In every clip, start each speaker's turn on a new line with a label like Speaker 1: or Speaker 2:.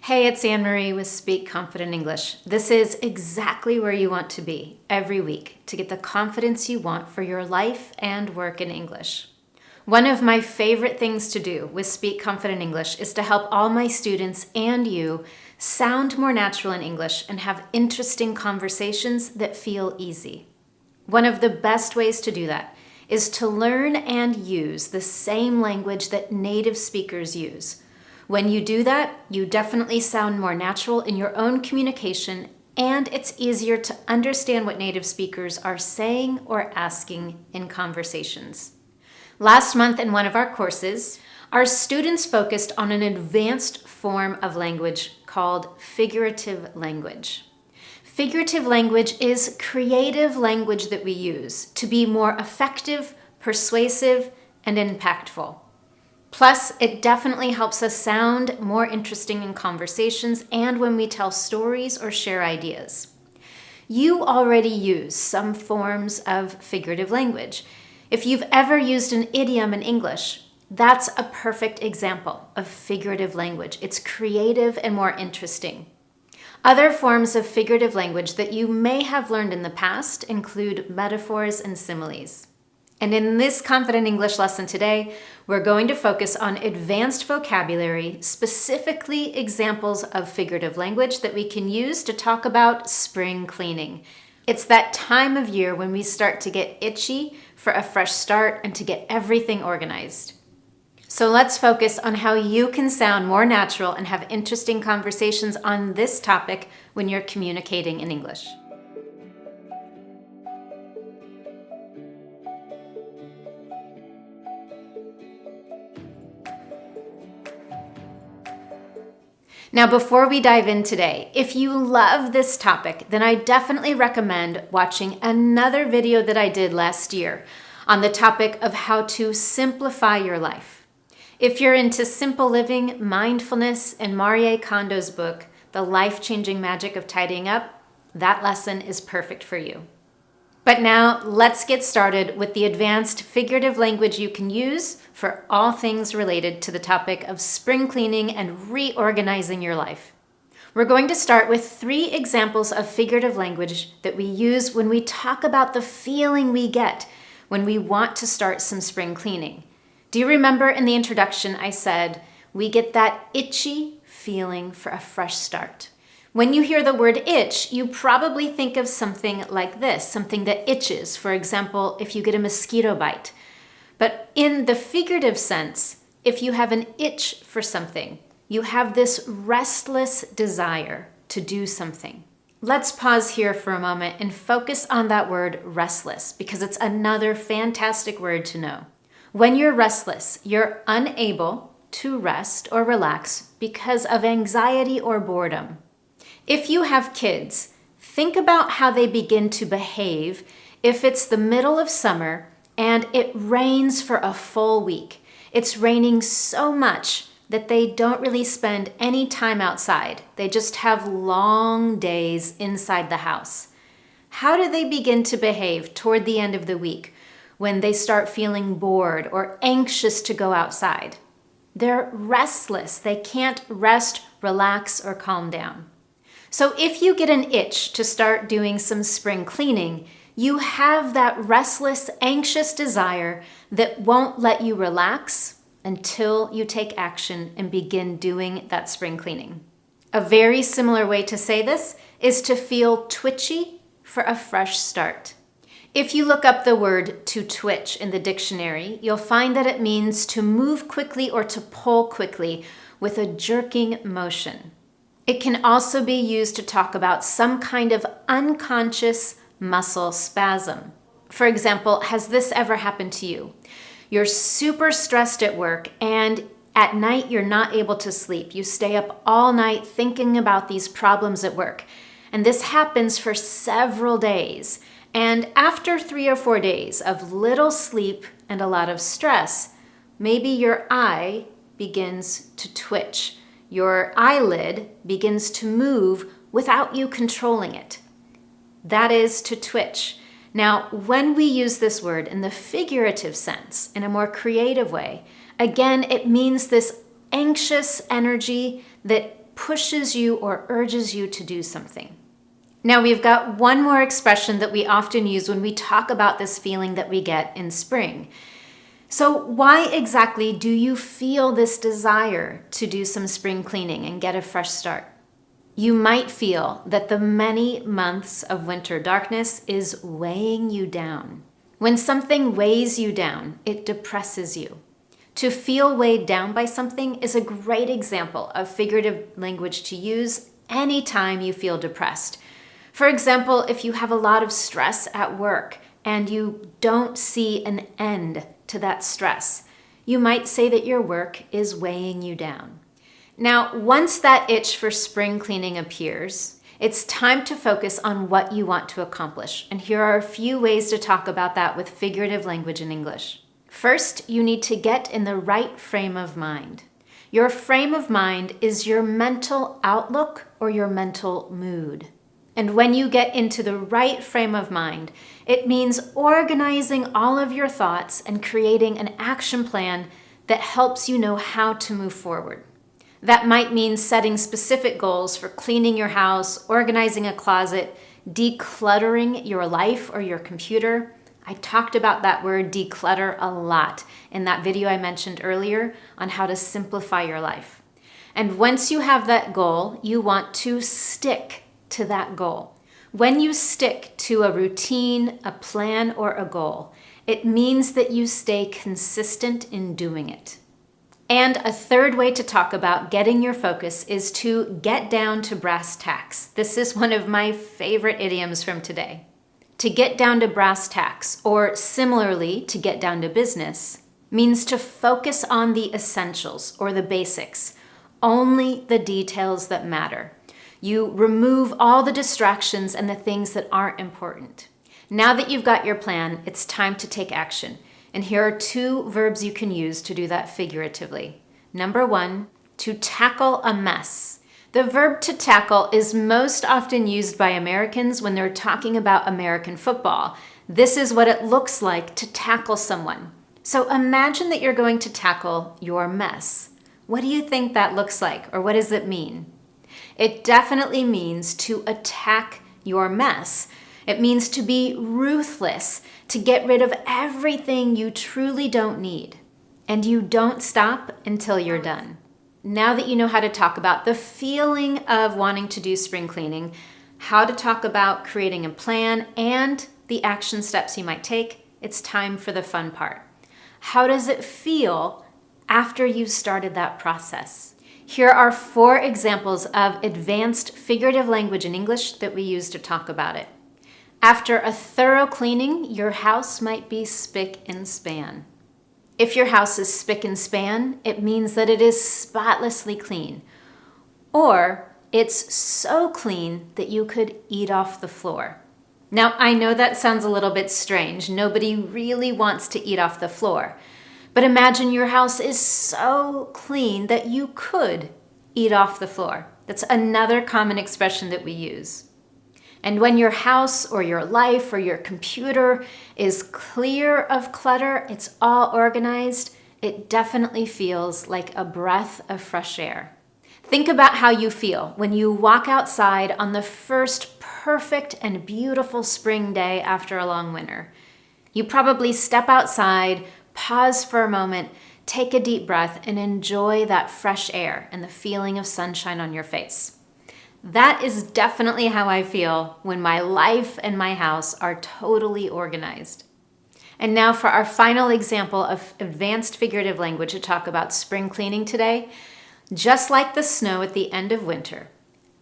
Speaker 1: Hey, it's Annemarie with Speak Confident English. This is exactly where you want to be every week to get the confidence you want for your life and work in English. One of my favorite things to do with Speak Confident English is to help all my students and you sound more natural in English and have interesting conversations that feel easy. One of the best ways to do that is to learn and use the same language that native speakers use. When you do that, you definitely sound more natural in your own communication, and it's easier to understand what native speakers are saying or asking in conversations. Last month in one of our courses, our students focused on an advanced form of language called figurative language. Figurative language is creative language that we use to be more effective, persuasive, and impactful. Plus, it definitely helps us sound more interesting in conversations and when we tell stories or share ideas. You already use some forms of figurative language. If you've ever used an idiom in English, that's a perfect example of figurative language. It's creative and more interesting. Other forms of figurative language that you may have learned in the past include metaphors and similes. And in this Confident English lesson today, we're going to focus on advanced vocabulary, specifically examples of figurative language that we can use to talk about spring cleaning. It's that time of year when we start to get itchy for a fresh start and to get everything organized. So let's focus on how you can sound more natural and have interesting conversations on this topic when you're communicating in English. Now, before we dive in today, if you love this topic, then I definitely recommend watching another video that I did last year on the topic of how to simplify your life. If you're into simple living, mindfulness, and Marie Kondo's book, The Life-Changing Magic of Tidying Up, that lesson is perfect for you. But now, let's get started with the advanced figurative language you can use for all things related to the topic of spring cleaning and reorganizing your life. We're going to start with 3 examples of figurative language that we use when we talk about the feeling we get when we want to start some spring cleaning. Do you remember in the introduction I said we get that itchy feeling for a fresh start? When you hear the word itch, you probably think of something like this, something that itches. For example, if you get a mosquito bite. But in the figurative sense, if you have an itch for something, you have this restless desire to do something. Let's pause here for a moment and focus on that word restless, because it's another fantastic word to know. When you're restless, you're unable to rest or relax because of anxiety or boredom. If you have kids, think about how they begin to behave if it's the middle of summer and it rains for a full week. It's raining so much that they don't really spend any time outside. They just have long days inside the house. How do they begin to behave toward the end of the week when they start feeling bored or anxious to go outside? They're restless. They can't rest, relax, or calm down. So if you get an itch to start doing some spring cleaning, you have that restless, anxious desire that won't let you relax until you take action and begin doing that spring cleaning. A very similar way to say this is to feel twitchy for a fresh start. If you look up the word to twitch in the dictionary, you'll find that it means to move quickly or to pull quickly with a jerking motion. It can also be used to talk about some kind of unconscious muscle spasm. For example, has this ever happened to you? You're super stressed at work and at night you're not able to sleep. You stay up all night thinking about these problems at work. And this happens for several days. And after 3 or 4 days of little sleep and a lot of stress, maybe your eye begins to twitch. Your eyelid begins to move without you controlling it. That is to twitch. Now, when we use this word in the figurative sense, in a more creative way, again, it means this anxious energy that pushes you or urges you to do something. Now we've got one more expression that we often use when we talk about this feeling that we get in spring. So why exactly do you feel this desire to do some spring cleaning and get a fresh start? You might feel that the many months of winter darkness is weighing you down. When something weighs you down, it depresses you. To feel weighed down by something is a great example of figurative language to use anytime you feel depressed. For example, if you have a lot of stress at work and you don't see an end to that stress, you might say that your work is weighing you down. Now, once that itch for spring cleaning appears, it's time to focus on what you want to accomplish. And here are a few ways to talk about that with figurative language in English. First, you need to get in the right frame of mind. Your frame of mind is your mental outlook or your mental mood. And when you get into the right frame of mind, it means organizing all of your thoughts and creating an action plan that helps you know how to move forward. That might mean setting specific goals for cleaning your house, organizing a closet, decluttering your life or your computer. I talked about that word declutter a lot in that video I mentioned earlier on how to simplify your life. And once you have that goal, you want to stick to that goal. When you stick to a routine, a plan, or a goal, it means that you stay consistent in doing it. And a third way to talk about getting your focus is to get down to brass tacks. This is one of my favorite idioms from today. To get down to brass tacks, or similarly, to get down to business, means to focus on the essentials or the basics, only the details that matter. You remove all the distractions and the things that aren't important. Now that you've got your plan, it's time to take action. And here are 2 verbs you can use to do that figuratively. Number 1, to tackle a mess. The verb to tackle is most often used by Americans when they're talking about American football. This is what it looks like to tackle someone. So imagine that you're going to tackle your mess. What do you think that looks like, or what does it mean? It definitely means to attack your mess. It means to be ruthless, to get rid of everything you truly don't need. And you don't stop until you're done. Now that you know how to talk about the feeling of wanting to do spring cleaning, how to talk about creating a plan, and the action steps you might take, it's time for the fun part. How does it feel after you've started that process? Here are 4 examples of advanced figurative language in English that we use to talk about it. After a thorough cleaning, your house might be spick and span. If your house is spick and span, it means that it is spotlessly clean. Or it's so clean that you could eat off the floor. Now, I know that sounds a little bit strange. Nobody really wants to eat off the floor. But imagine your house is so clean that you could eat off the floor. That's another common expression that we use. And when your house or your life or your computer is clear of clutter, it's all organized, it definitely feels like a breath of fresh air. Think about how you feel when you walk outside on the first perfect and beautiful spring day after a long winter. You probably step outside, pause for a moment, take a deep breath, and enjoy that fresh air and the feeling of sunshine on your face. That is definitely how I feel when my life and my house are totally organized. And now for our final example of advanced figurative language to talk about spring cleaning today. Just like the snow at the end of winter,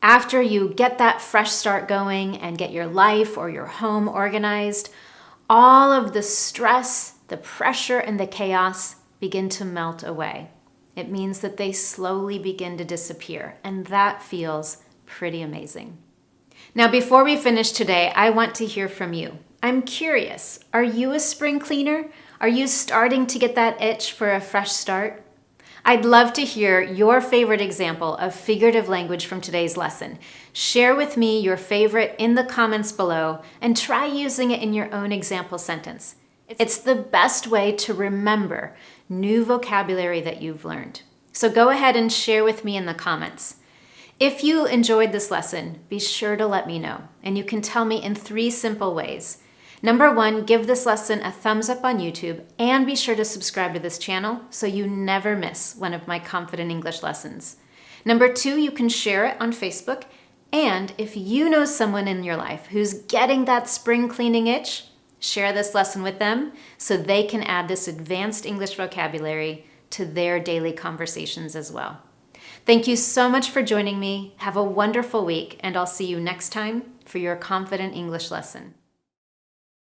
Speaker 1: after you get that fresh start going and get your life or your home organized, all of the stress, the pressure, and the chaos begin to melt away. It means that they slowly begin to disappear, and that feels pretty amazing. Now, before we finish today, I want to hear from you. I'm curious, are you a spring cleaner? Are you starting to get that itch for a fresh start? I'd love to hear your favorite example of figurative language from today's lesson. Share with me your favorite in the comments below and try using it in your own example sentence. It's the best way to remember new vocabulary that you've learned. So go ahead and share with me in the comments. If you enjoyed this lesson, be sure to let me know, and you can tell me in 3 simple ways. Number 1, give this lesson a thumbs up on YouTube, and be sure to subscribe to this channel so you never miss one of my Confident English lessons. Number 2, you can share it on Facebook, and if you know someone in your life who's getting that spring cleaning itch, share this lesson with them so they can add this advanced English vocabulary to their daily conversations as well. Thank you so much for joining me. Have a wonderful week, and I'll see you next time for your Confident English lesson.